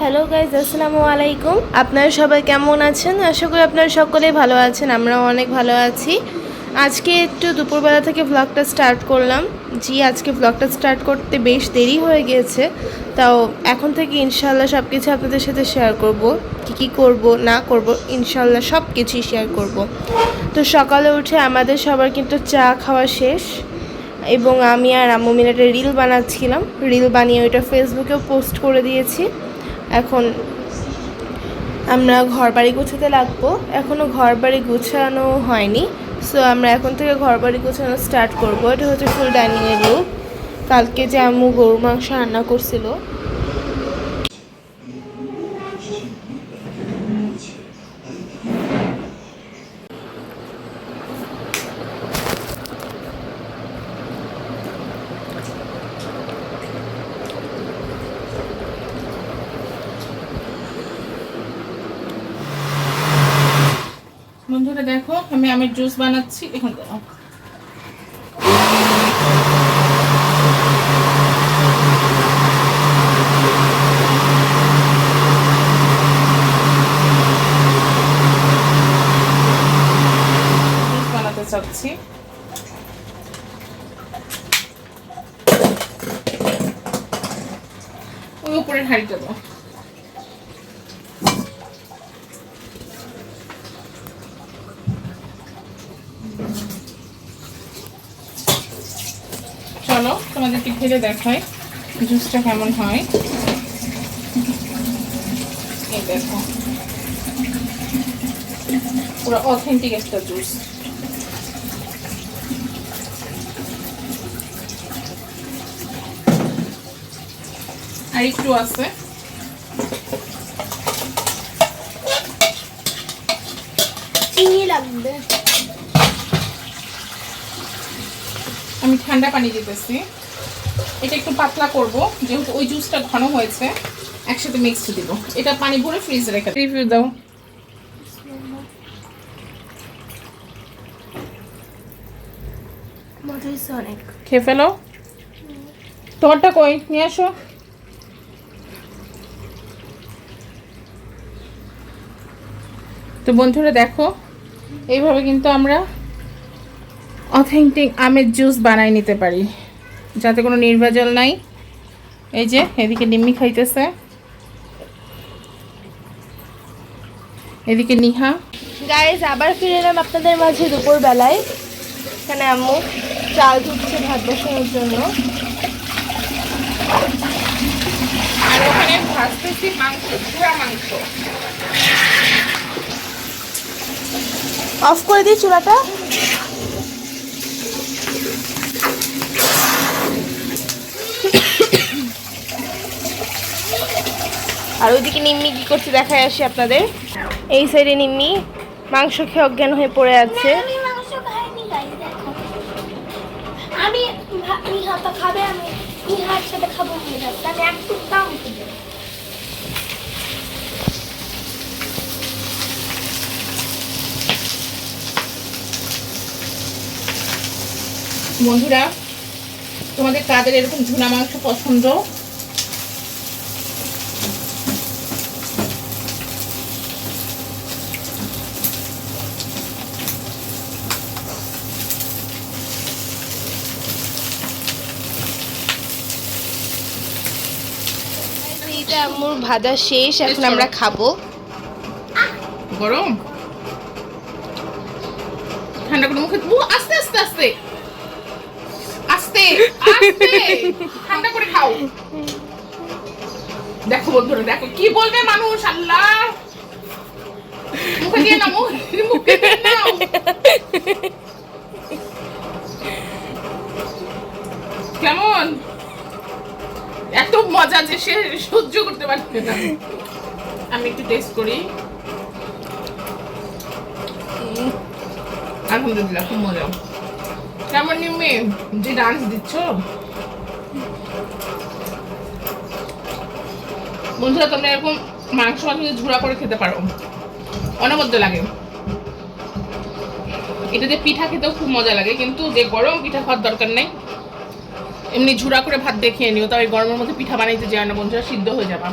Hello guys, আসসালামু আলাইকুম। আপনারা সবাই কেমন আছেন? আশা করি আপনারা সকলেই ভালো আছেন। আমরাও অনেক ভালো আছি। আজকে একটু দুপুরবেলা থেকে ভ্লগটা স্টার্ট করলাম। আজকে ভ্লগটা স্টার্ট করতে বেশ দেরি হয়ে গিয়েছে, তাও এখন থেকে ইনশাল্লাহ সব কিছু আপনাদের সাথে শেয়ার করব। কী করব না করব ইনশাল্লাহ সব কিছুই শেয়ার করব। তো সকালে উঠে আমাদের সবার কিন্তু চা খাওয়া শেষ, এবং আমি আর আম্মু মিলে একটা রিল বানাচ্ছিলাম। রিল বানিয়ে ওইটা ফেসবুকেও পোস্ট করে দিয়েছি। এখন আমরা ঘর বাড়ি গুছাতে লাগবো। এখনও ঘর বাড়ি গুছানো হয়নি, সো আমরা এখন থেকে ঘর বাড়ি গুছানো স্টার্ট করবো। এটা হচ্ছে ফুল ডাইনিংয়ের লুক। কালকে যে আম্মু গরু মাংস রান্না করছিল, বন্ধুরা দেখো, আমি আমের জুস বানাচ্ছি। এখন দাও, জুস বানাতে চাচ্ছি। ওই উপরের হাঁড়িটা দাও। চলো তোমাদেরকে ঘিরে দেখাই জুসটা কেমন হয়। এই দেখো, পুরো অথেন্টিক একটা জুস। আর একটু আছে, চিনি লাগবে। আমি ঠান্ডা পানি দিতেছি। এটা একটু পাতলা করব, যেহেতু ওই জুসটা ঘন হয়েছে। একসাথে মিক্সড দিব। এটা পানি ভরে ফ্রিজে রেখে রিভিউ দাও। অনেক খেয়ে ফেলো। তোমারটা কই, নিয়ে আসো। তো বন্ধুরা দেখো, এইভাবে কিন্তু আমরা অথেন্টিক আমের জুস বানাই নিতে পারি, যাতে কোনো নির্ভেজাল নাই। এই যে এদিকে নিম্মি খাইতেছে, এদিকে নিহা। গাইজ, আবার ফিরে এলাম আপনাদের মাঝে দুপুরবেলায়। এখানে আম্মু চাল ধুচ্ছে ভাত বসানোর জন্য। আর ওখানে ভাজতেছি মাংস, পুরা মাংস। অফ করে দিই চুলাটা। আর ওইদিকে নিম্মি কি করছে দেখায় আসি আপনাদের। এই সাইডে নিম্মি মাংস খেয়ে অজ্ঞান হয়ে পড়ে আছে। আমি মাংস খাইনি গাইস, দেখো আমি নিহাতা খাবে, আমি নিহার সাথে খাবো। তাহলে একটু দাম দেবে। বন্ধুরা, তোমাদের কাদের এরকম ঝুনা মাংস পছন্দ? এইটা আম্মুর ভাজা শেষ, এখন আমরা খাবো। গরম ঠান্ডা করে মুখে আস্তে আস্তে আস্তে আস্তে আস্তে ঠান্ডা করে খাও। দেখো বন্ধুরা, দেখো কি বলবে মানুষ। আল্লাহ, মুখে দিয়ে না, মুখে দিয়ে নাও। কেমন এত মজা যে সে সহ্য করতে পারছে না। আমি একটু টেস্ট করি। আলহামদুলিল্লাহ, খুব মজা। কেমন নিম্মি, যে ডান্স দিচ্ছ। বন্ধুরা, তোমরা এরকম মাংস ঝুড়া করে খেতে পারো, অনবদ্য লাগে। এটা দিয়ে পিঠা খেতেও খুব মজা লাগে, কিন্তু যে গরম পিঠা খাওয়ার দরকার নেই। এমনি ঝুড়া করে ভাত দিয়ে খেয়ে নিও, তাও এই গরমের মধ্যে পিঠা বানাইতে যায় না বন্ধুরা, সিদ্ধ হয়ে যাবা।